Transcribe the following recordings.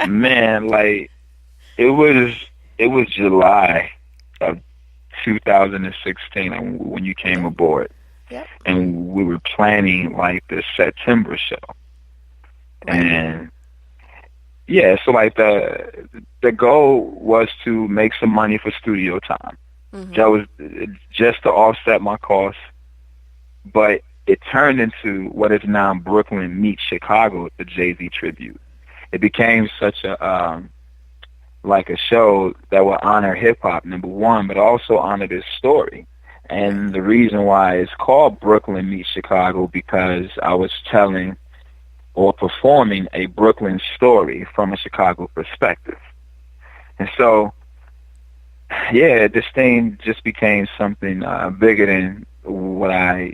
Man, like it was it was July of 2016 when you came Yep. aboard, Yep. and we were planning like the September show. Right. And yeah, so like the goal was to make some money for studio time. That Mhm. was just to offset my costs, but it turned into what is now Brooklyn meets Chicago, the Jay-Z tribute. It became such a like a show that will honor hip hop, number one, but also honor this story. Right. And the reason why it's called Brooklyn meets Chicago because I was telling or performing a Brooklyn story from a Chicago perspective. And so, yeah, this thing just became something bigger than what I,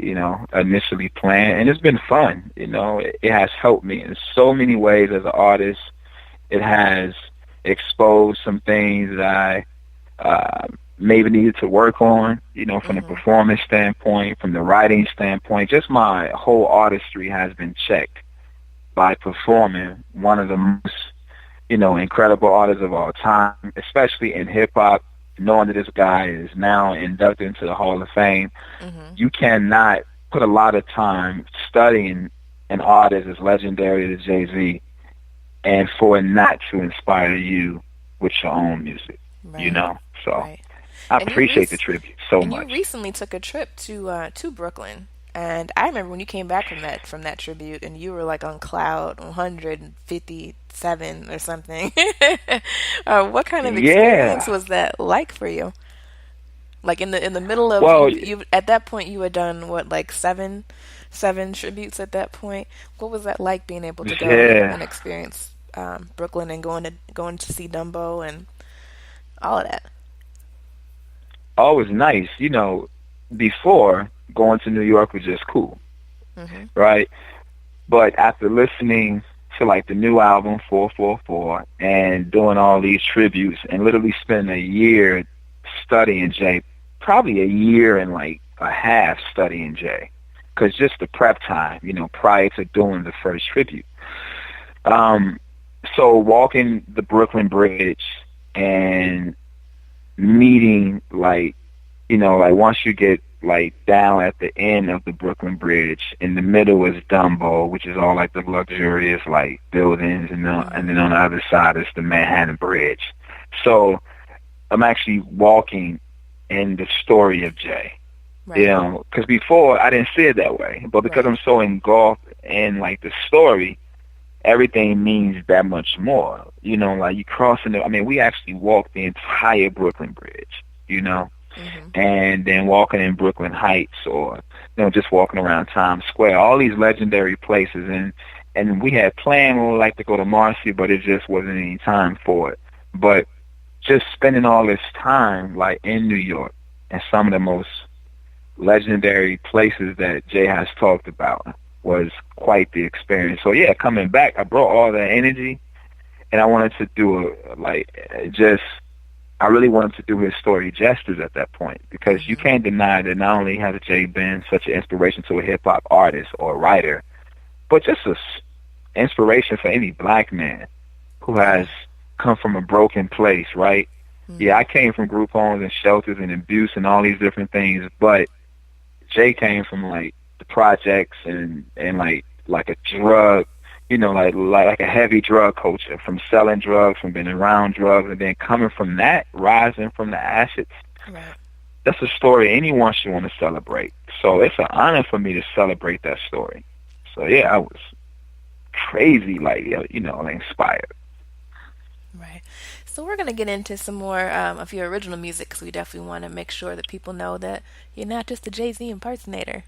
initially planned. And it's been fun. It has helped me in so many ways as an artist. It has exposed some things that I maybe needed to work on, from the Mhm. performance standpoint, from the writing standpoint. Just my whole artistry has been checked by performing one of the most, incredible artists of all time, especially in hip hop, knowing that this guy is now inducted into the Hall of Fame. Mhm. You cannot put a lot of time studying an artist as legendary as Jay-Z and for it not to inspire you with your own music, Right. So Right. I And you appreciate the rec- tribute so and you much. recently took a trip to Brooklyn. And I remember when you came back from that tribute and you were like on cloud 157 or something. What kind of experience Yeah. was that like for you? Like in the middle of Well, you at that point you had done what like seven tributes at that point. What was that like being able to go and yeah. experience Brooklyn and going to see Dumbo and all of that? Always nice. Before going to New York was just cool, Mhm. right? But after listening to like the new album 444 and doing all these tributes and literally spending a year studying Jay, probably a year and like a half studying Jay, because just the prep time, prior to doing the first tribute. Um, so walking the Brooklyn Bridge and meeting like once you get like down at the end of the Brooklyn Bridge, in the middle is Dumbo, which is all like the luxurious like buildings, and then Mhm. on the other side is the Manhattan Bridge. So I'm actually walking in the story of Jay, Right. because before I didn't see it that way, but because Right. I'm so engulfed in like the story, everything means that much more. Like you crossing I mean, we actually walked the entire Brooklyn Bridge, Mhm. and then walking in Brooklyn Heights or, just walking around Times Square, all these legendary places. And we had planned like to go to Marcy, but it just wasn't any time for it. But just spending all this time like in New York and some of the most legendary places that Jay has talked about was quite the experience. So yeah, coming back, I brought all that energy, and I wanted to do just I really wanted to do his story justice at that point, because you Mhm. can't deny that not only has Jay been such an inspiration to a hip hop artist or a writer, but just a inspiration for any black man who has Yeah. come from a broken place, right? Yeah, I Mhm. came from group homes and shelters and abuse and all these different things, but Jay came from like the projects and like a drug, like a heavy drug culture, from selling drugs, from being around drugs, and then coming from that, rising from the ashes. Right. That's a story anyone should want to celebrate. So it's an honor for me to celebrate that story. So yeah, I was crazy, like like inspired. Right. So we're gonna get into some more of your original music because we definitely want to make sure that people know that you're not just a Jay Z impersonator.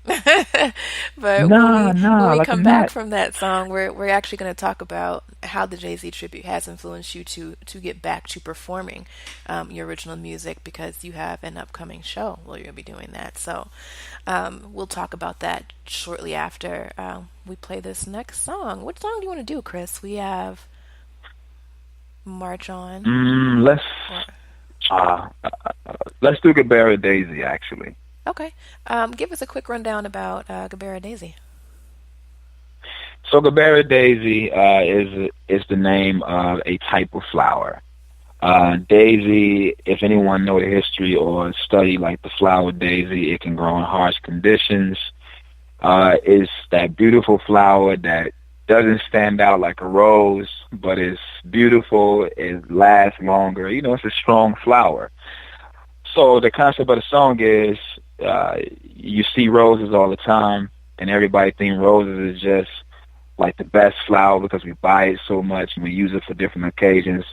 But Nah, when nah, we like come I'm back not. from that song, we're actually gonna talk about how the Jay Z tribute has influenced you to get back to performing your original music because you have an upcoming show where you'll be doing that. So we'll talk about that shortly after we play this next song. What song do you want to do, Chris? We have March On. Let's Or uh, let's do Gabera Daisy actually. okay, give us a quick rundown about Gabera Daisy. So Gabera daisy is the name of a type of flower. Daisy, if anyone know the history or study like the flower daisy, it can grow in harsh conditions. Is that beautiful flower that doesn't stand out like a rose, but is beautiful, it lasts longer. You know, it's a strong flower. So the concept of the song is you see roses all the time, and everybody thinks roses is just like the best flower because we buy it so much and we use it for different occasions.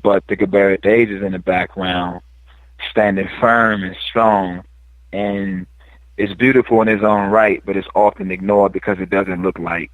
But the Gabera daisy is in the background, standing firm and strong, and it's beautiful in its own right, but it's often ignored because it doesn't look like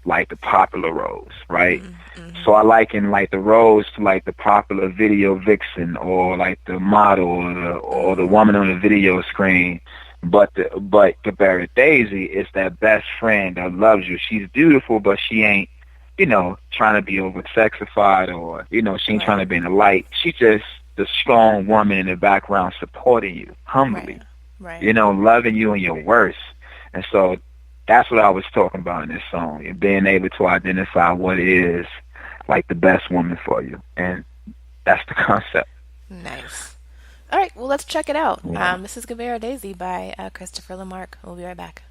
the popular rose, right? Mm-hmm. So I liken like the rose to like the popular video vixen or like the model or the woman on the video screen. But Gabera daisy is that best friend that loves you. She's beautiful, but she ain't, you know, trying to be over sexified or, you know, she ain't trying to be in the light. She's just the strong woman in the background supporting you humbly, right. You know, loving you in your worst. And so that's what I was talking about in this song, and being able to identify what is like the best woman for you. And that's the concept. Nice. All right, well, let's check it out. Yeah. This is Gabera Daisy by Christopher LeMark. We'll be right back.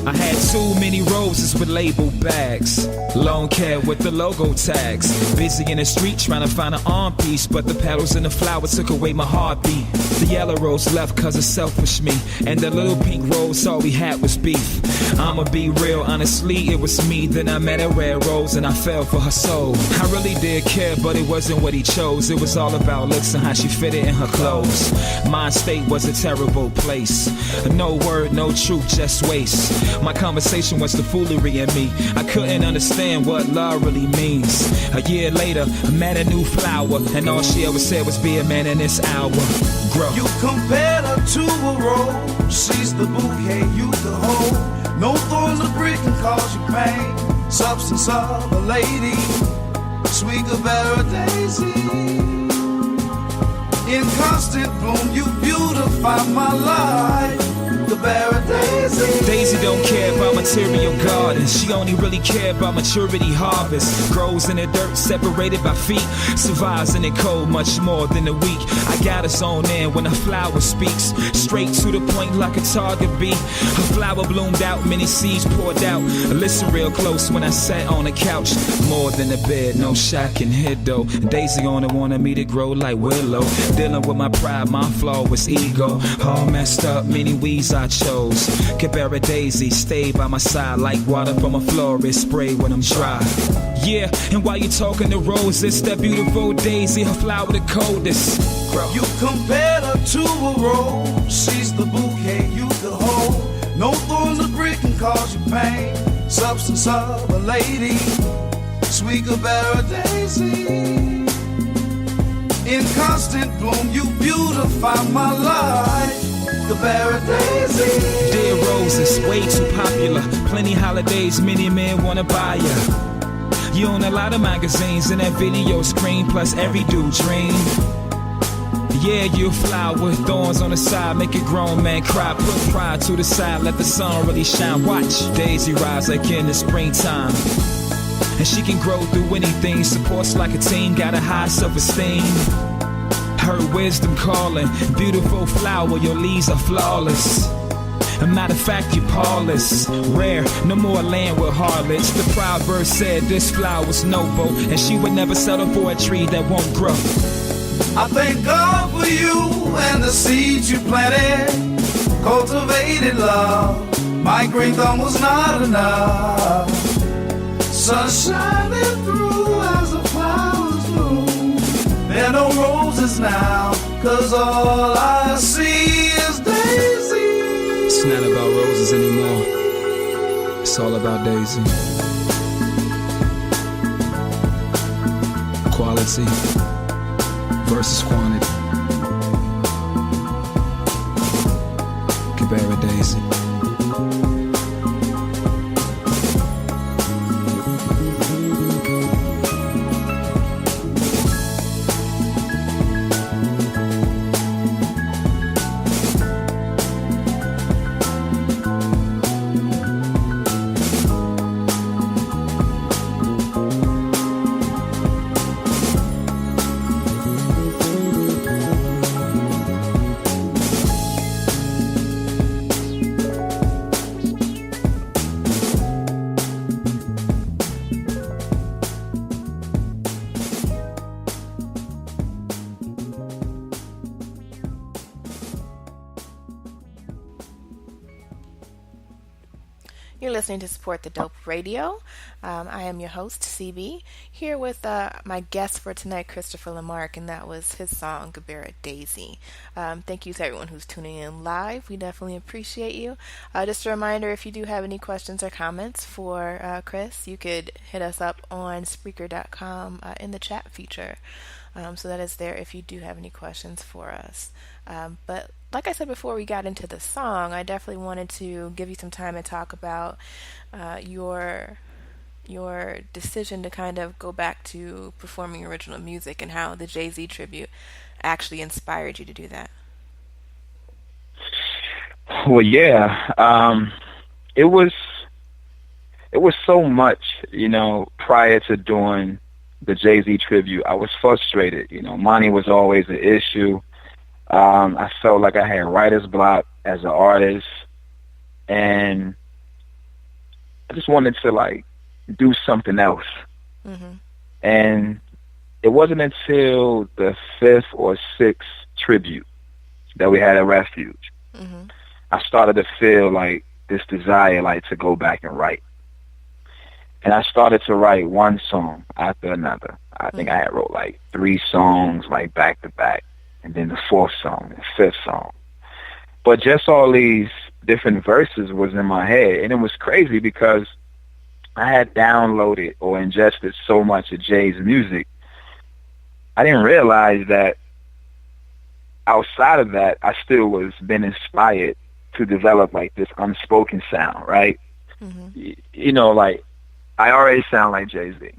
I had too many roses with label bags, long hair with the logo tags, busy in the street trying to find an arm piece, but the petals and the flowers took away my heartbeat. The yellow rose left cause of selfish me, and the little pink rose all we had was beef. I'ma be real, honestly it was me. Then I met a red rose and I fell for her soul. I really did care, but it wasn't what he chose. It was all about looks and how she fitted in her clothes. Mind state was a terrible place, no word, no truth, just waste. My conversation was the foolery in me. I couldn't understand what love really means. A year later, I met a new flower, and all she ever said was be a man in this hour. Grow. You compared her to a rose. She's the bouquet you could hold. No thorns or prick can cause you pain. Substance of a lady, sweet Gabera daisy. In constant bloom, you beautify my life. Gabera daisy. Daisy don't care about material gardens. She only really care about maturity harvest. Grows in the dirt, separated by feet. Survives in the cold much more than a week. I got us on in when a flower speaks. Straight to the point like a target bee. Her flower bloomed out, many seeds poured out. I listened real close when I sat on the couch. More than a bed, no shot can hit though. Daisy only wanted me to grow like willow. Dealing with my pride, my flaw was ego. All messed up, many weeds I chose. Gabera daisy, stay by my side like water from a florist, spray when I'm dry. Yeah, and while you talking to roses, that beautiful daisy, her flower the coldest. Grow. You compared her to a rose. She's the bouquet you could hold. No thorns or prick can cause you pain. Substance of a lady, sweet Gabera daisy. In constant bloom, you beautify my life. Gabera daisy. Dear roses, way too popular. Plenty holidays, many men wanna buy ya. You own a lot of magazines and that video screen, plus every dude dream. Yeah, you flower, thorns on the side, make a grown man cry. Put pride to the side, let the sun really shine. Watch Daisy rise like in the springtime. And she can grow through anything, supports like a team, got a high self-esteem. Her wisdom calling, beautiful flower, your leaves are flawless. A matter of fact, you parlous, rare, no more land with harlots. The proverb said this flower's noble, and she would never settle for a tree that won't grow. I thank God for you and the seeds you planted, cultivated love. My green thumb was not enough. Sun shining through as the flowers bloom. There are no roses now, 'cause all I see is daisy. It's not about roses anymore. It's all about Daisy. Quality versus quantity. Gabera daisy. You're listening to Support the Dope Radio. I am your host, CB, here with my guest for tonight, Christopher LeMark, and that was his song, Gabera Daisy. Thank you to everyone who's tuning in live. We definitely appreciate you. Just a reminder, if you do have any questions or comments for Chris, you could hit us up on Spreaker.com in the chat feature. So that is there if you do have any questions for us. But like I said before we got into the song, I definitely wanted to give you some time to talk about your decision to kind of go back to performing original music and how the Jay-Z tribute actually inspired you to do that. Well, yeah, it was so much, prior to doing the Jay-Z tribute. I was frustrated. Money was always an issue. I felt like I had writer's block as an artist, and I just wanted to do something else. Mm-hmm. And it wasn't until the 5th or 6th tribute that we had at Refuge, mm-hmm. I started to feel this desire to go back and write. And I started to write one song after another. I think I had wrote 3 songs back to back, and then the 4th song, the 5th song. But just all these different verses was in my head, and it was crazy because I had downloaded or ingested so much of Jay's music. I didn't realize that outside of that, I still was been inspired to develop this unspoken sound, right? Mm-hmm. I already sound like Jay-Z.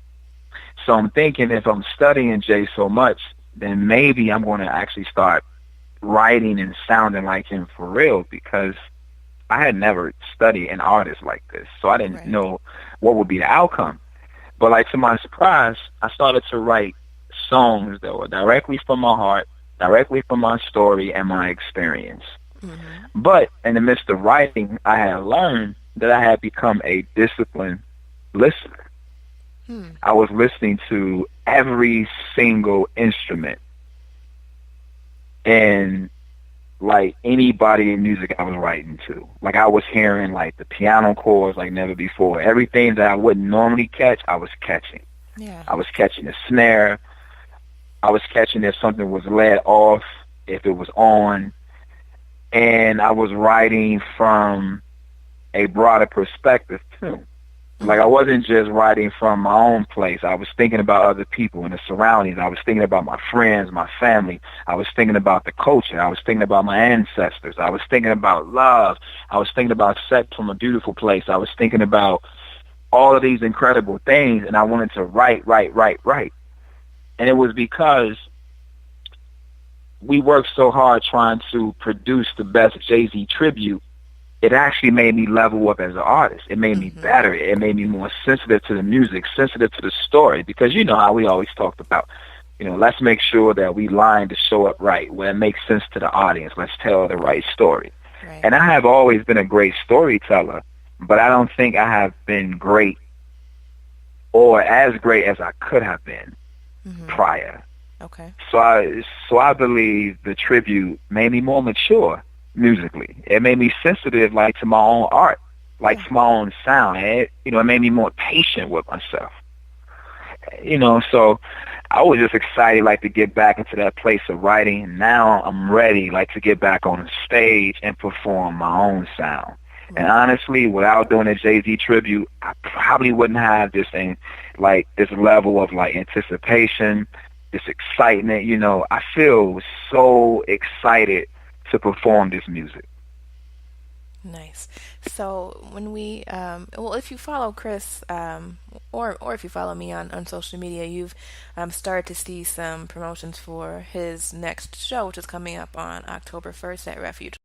So I'm thinking if I'm studying Jay so much, then maybe I'm going to actually start writing and sounding like him for real, because I had never studied an artist like this. So I didn't know what would be the outcome. But to my surprise, I started to write songs that were directly from my heart, directly from my story and my experience. Mm-hmm. But in the midst of writing, I had learned that I had become a disciplined listener. I was listening to every single instrument and any body of music I was writing to. I was hearing the piano chords like never before. Everything that I wouldn't normally catch, I was catching. Yeah. I was catching the snare. I was catching if something was let off, if it was on. And I was writing from a broader perspective too. I wasn't just writing from my own place. I was thinking about other people and the surroundings. I was thinking about my friends, my family. I was thinking about the culture. I was thinking about my ancestors. I was thinking about love. I was thinking about sex from a beautiful place. I was thinking about all of these incredible things, and I wanted to write. And it was because we worked so hard trying to produce the best Jay-Z tribute. It actually made me level up as an artist. It made me better. It made me more sensitive to the music, sensitive to the story, because you know how we always talked about, let's make sure that we line the show up right, where it makes sense to the audience. Let's tell the right story. Right. And I have always been a great storyteller, but I don't think I have been great or as great as I could have been prior. Okay. So I believe the tribute made me more mature musically. It made me sensitive to my own art, to my own sound. It made me more patient with myself. So I was just excited to get back into that place of writing. Now I'm ready to get back on the stage and perform my own sound. And honestly, without doing a Jay-Z tribute, I probably wouldn't have this thing, this level of anticipation, this excitement. I feel so excited to perform this music. Nice. So when we, if you follow Chris, or if you follow me on social media, you've started to see some promotions for his next show, which is coming up on October 1st at Refuge